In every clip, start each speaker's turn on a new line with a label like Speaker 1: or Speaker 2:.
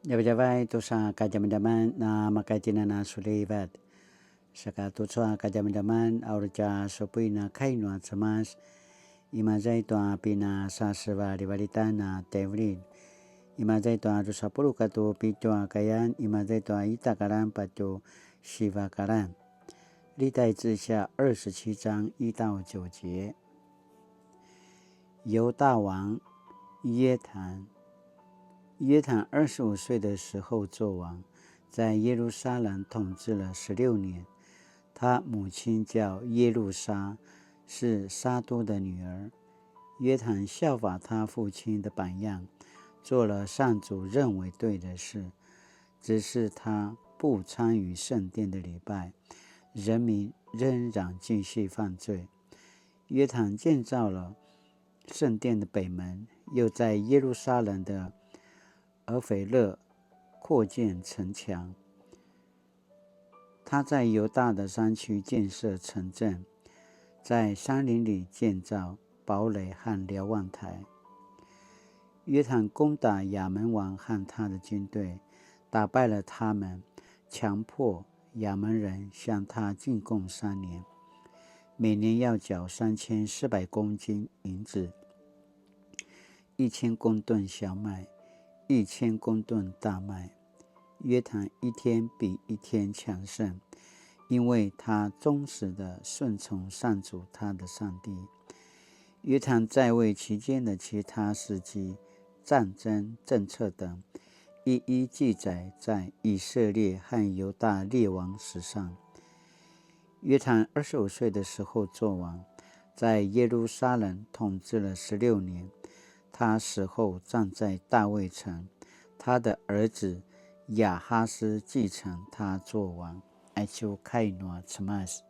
Speaker 1: Jawai tusa kajam-jaman na makajina na sulibat. Saka tusa kajam-jaman aurja sopui na kainwa samas. Imazai toa pina sasva rivalita na tevlin. Imazai toa rusapuru katu pitua kayan. Imazai toa itakaran pato shivakaran. 历代志下27章1到9节。犹大王约坦25岁的时候做王，在耶路撒冷统治了16年。他母亲叫耶路撒，是撒都的女儿。约坦效法他父亲的榜样，做了上主认为对的事，只是他不参与圣殿的礼拜，人民仍然继续犯罪。约坦建造了圣殿的北门，又在耶路撒冷的俄斐勒扩建城墙。他在犹大的山区建设城镇，在山林里建造堡垒和瞭望台。约坦攻打亚门王和他的军队，打败了他们，强迫亚门人向他进贡3年，每年要缴3400公斤银子，1000公吨小麦，1000公吨大麦。约坦一天比一天强盛，因为他忠实地顺从上主他的上帝。约坦在位期间的其他事迹、战争政策等，一一记载在以色列和犹大列王史上。约坦25岁的时候做王，在耶路撒冷统治了16年。他死后葬在大卫城，他的儿子亚哈斯继承他做王。爱丘开诺什么斯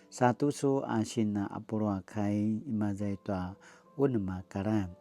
Speaker 1: 萨杜苏阿辛纳阿布罗开马在多温马嘎兰。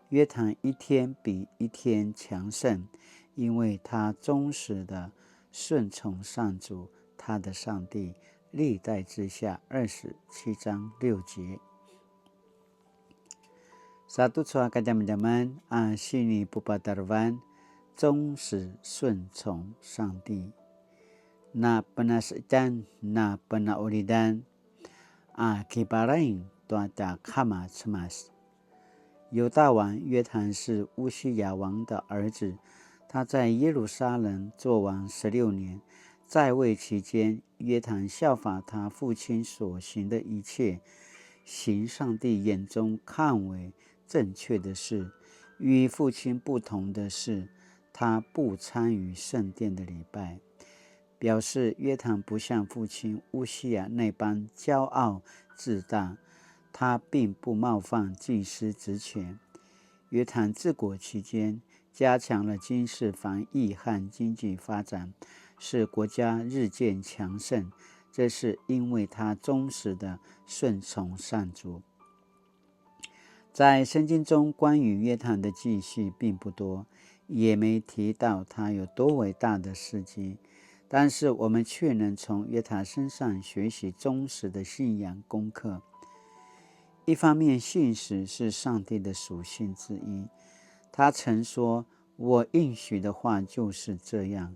Speaker 1: 约坦一天比一天强盛，因为他忠实的顺从上主他的上帝。历代志下27章6节。Satu soal kajam-jaman sini pupatarvan 忠实顺从上帝。Na penasitan na penaulidan kibarain tuata kama cemas。犹大王约坦是乌西雅王的儿子，他在耶路撒冷做王16年。在位期间，约坦效法他父亲所行的一切，行上帝眼中看为正确的事。与父亲不同的是，他不参与圣殿的礼拜，表示约坦不像父亲乌西雅那般骄傲自大。他并不冒犯祭司职权。约坦治国期间，加强了军事防疫和经济发展，使国家日渐强盛。这是因为他忠实的顺从上主。在圣经中关于约坦的记叙并不多，也没提到他有多伟大的事迹，但是我们却能从约坦身上学习忠实的信仰功课。一方面，信实是上帝的属性之一。他曾说：“我应许的话就是这样，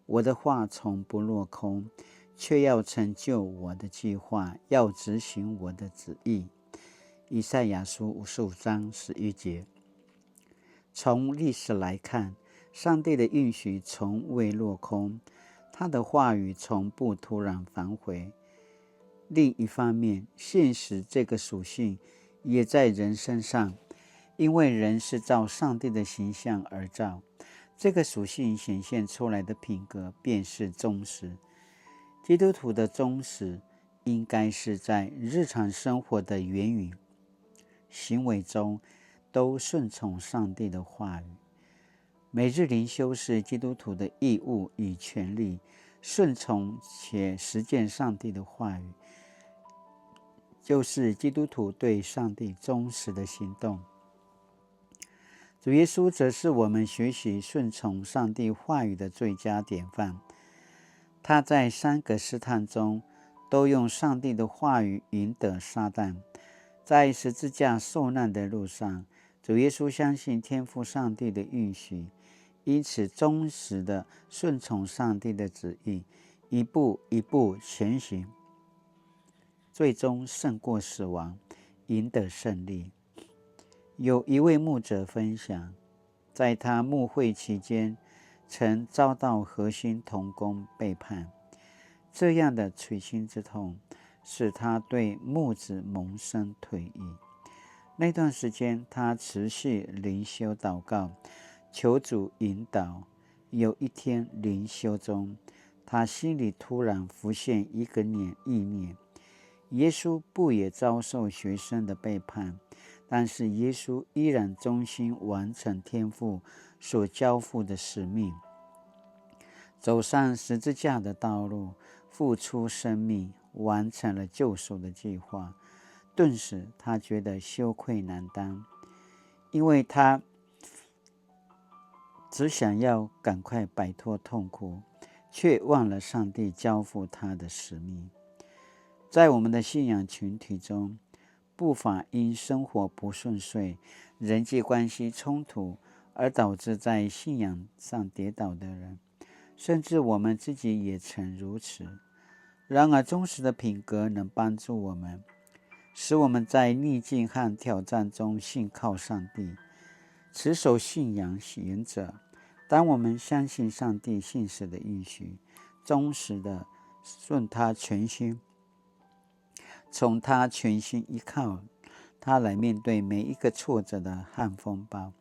Speaker 1: 我的话从不落空，却要成就我的计划，要执行我的旨意。”以赛亚书55章11节。从历史来看，上帝的应许从未落空，他的话语从不突然反悔。另一方面，现实这个属性也在人身上，因为人是照上帝的形象而造，这个属性显现出来的品格便是忠实。基督徒的忠实应该是在日常生活的言语、行为中都顺从上帝的话语。每日灵修是基督徒的义务与权利，顺从且实践上帝的话语，就是基督徒对上帝忠实的行动。主耶稣则是我们学习顺从上帝话语的最佳典范。他在3个试探中都用上帝的话语赢得撒旦。在十字架受难的路上，主耶稣相信天父上帝的应许，因此忠实的顺从上帝的旨意，一步一步前行，最终胜过死亡，赢得胜利。有一位牧者分享，在他牧会期间，曾遭到核心同工背叛，这样的捶心之痛，使他对牧子萌生退意。那段时间，他持续灵修祷告，求主引导。有一天灵修中，他心里突然浮现一个意念：耶稣不也遭受学生的背叛？但是耶稣依然忠心完成天父所交付的使命，走上十字架的道路，付出生命，完成了救赎的计划。顿时他觉得羞愧难当，因为他只想要赶快摆脱痛苦，却忘了上帝交付他的使命。在我们的信仰群体中，不乏因生活不顺遂、人际关系冲突而导致在信仰上跌倒的人，甚至我们自己也曾如此。然而，忠实的品格能帮助我们，使我们在逆境和挑战中信靠上帝，持守信仰原则。当我们相信上帝信实的应许，忠实的顺他全心，从他全心依靠他来面对每一个挫折的和风暴，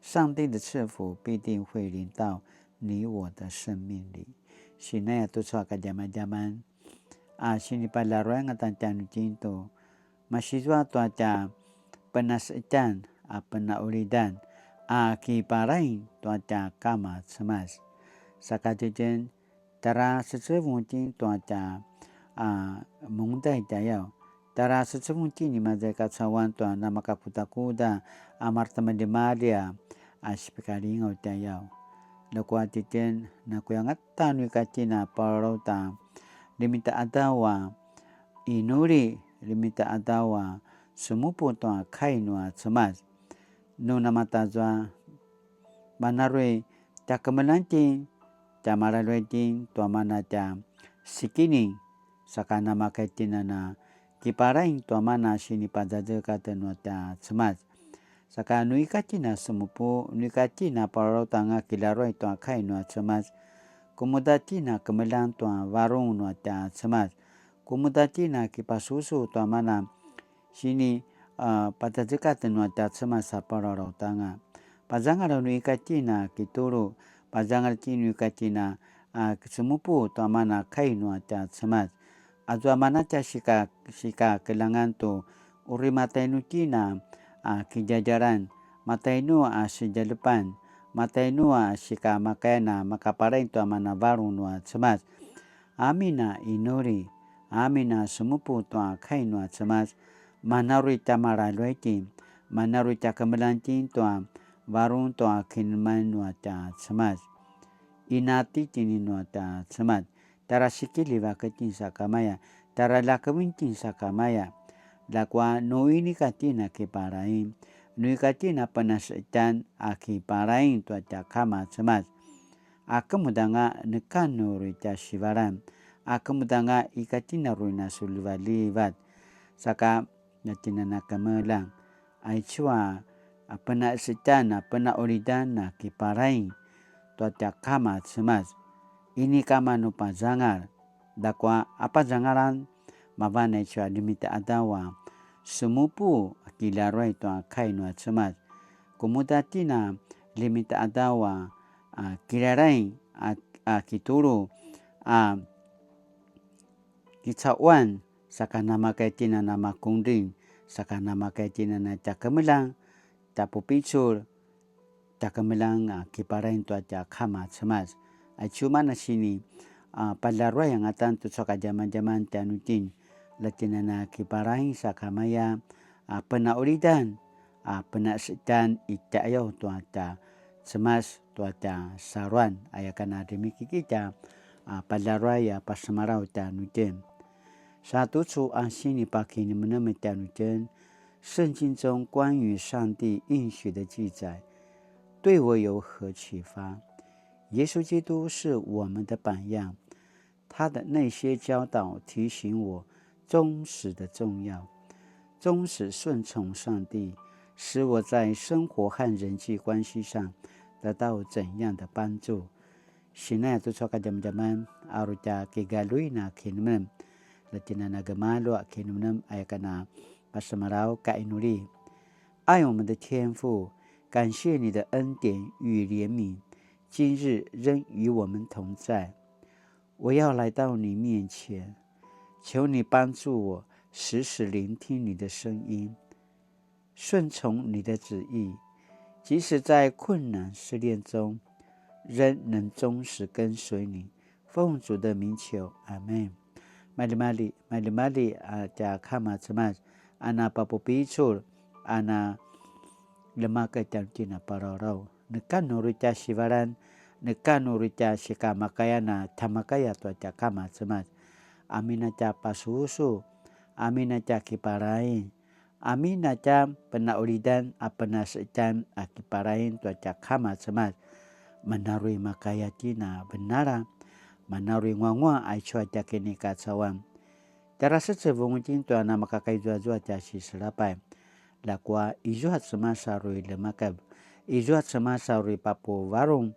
Speaker 1: 上帝的赐福必定会临到你我的生命里。Sinaya tu sa kajaman-jaman, sini palaruan ngatan tianu cinto, masiswa tuaca penasitan, penaulidan, kiparain tuaca kama semas. Sakajajan tara sesewuncin tuaca mungday tayaw. Tara sesewuncin ni mazay katsawan tua nama kaputa-kuda amartamadimadia asipikalingaw tayaw. Lakuatitin na kuyangat tanwi katina parota limita adawa inuri limita adawa sumupu tua kainwa semas nuna matazwa manarwe takamelantin tamaralwetin tua manata sikini sakana makaitina na kiparain tua mana sini pajaja katenwa ta semas saka nui katina sumupu nui katina parotanga kilaroi tua kainwa semas kumudatina kemelang tua warung nua ta semas kumudatina kipasusu tua mana sini pajaja tenua ta semas saparoro tanga pazangara nui katina kituru pazangara nui katina sumupu tua mana kainwa ta semas azwa mana ta sika kelangan tu uri matainutina kijajaran matainu sejalepan matainu sika makayana makaparain tua mana baru nua semas amina inuri amina sumupu tua kainua semas manarui tamaralwaitin manarui takamelantin tua baru tua kinman nua ta semas inati tini nua ta semas tara sikili wakatin sakamaya tara lakawintin sakamaya lakwa nuini katina kiparain nui katina penasitan kiparain tua kama semas akamudanga nekanu rita sivaran akamudanga ikatina ruina sulivalivat saka natina nakamelang aichua penasitan penaulidan kiparain tua kama semas ini kama nupa zangar dakwa apa zangaran mavana chua limita adawa sumupu kilaroi tua kainwa semas kumudatina limita adawa kilarain kituru kitsawan saka nama kaitina nama kunding saka nama kaitina na takamelang tapupicur takamelang kiparain tua kama semas cuma na sini palarwa yang atan tu soka zaman-zaman tianutin latinana kiparain sakamaya penaulidan penasitan itayo tuata semas tuata saruan ayakana demiki kita palarwa ya pasamarau tianutin satu su sini pakini menemu tianutin圣经中关于上帝应许的记载，对我有何启发？耶稣基督是我们的榜样，他的那些教导提醒我忠实的重要，忠实顺从上帝，使我在生活和人际关系上得到怎样的帮助。Sina tu soka jam-jaman aruca kigalui na kinum latina na gemalo kinum ayakana pasamarau ka inuli。爱我们的天父，感谢你的恩典与怜悯，今日仍与我们同在。我要来到你面前，求你帮助我，时时聆听你的声音，顺从你的旨意，即使在困难试炼中，仍能忠实跟随你。奉主的名求，阿门。Mali ja kama cemas ana papupicul ana lemaka jantina parorau nekan nuruca sivaran nekan nuruca sikamakayana tamakaya tua ja kama cemas amina ja pasusu amina ja kiparain amina ja penaulidan apena sejan akiparain tua ja kama cemas menarui makayatina benara manarui ngwa ai chua ja kini kacawan Terasa sebungin tu anak makakai jua jasi selapai lakwa ijuat semasa rui lemakab ijuat semasa rui papu warung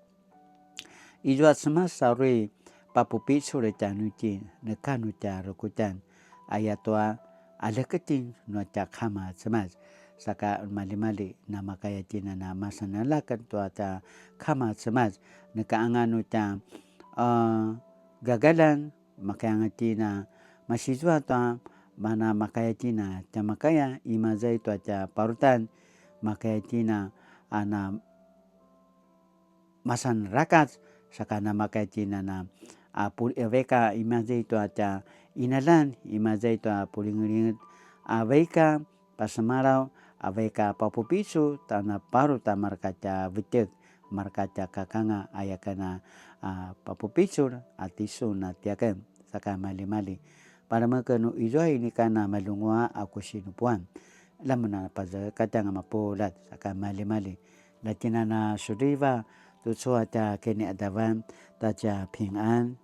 Speaker 1: ijuat semasa rui papu pisu le canuci nekanu ca rukutan ayatua ada keting no cak hama semas saka mali nama kaya cina na masanalakan tua ca kama semas neka anganu ca gagalan makaya ngatina masih jua tua mana makaya cina ca makaya imazai tua ca parutan makaya cina ana masan rakat sakana makaya cina na veka imazai tua ca inalan imazai tua puling aveka pasamarau aveka papupisu tana paru ta markaca vitek markaca kakanga ayakana papupisu atisu na tiakan saka mali para makanu ijoy ni kana malungwa aku sinupuan lamana paza katanga mapolat saka mali latina na suriva tu suata keni adavan taja 平安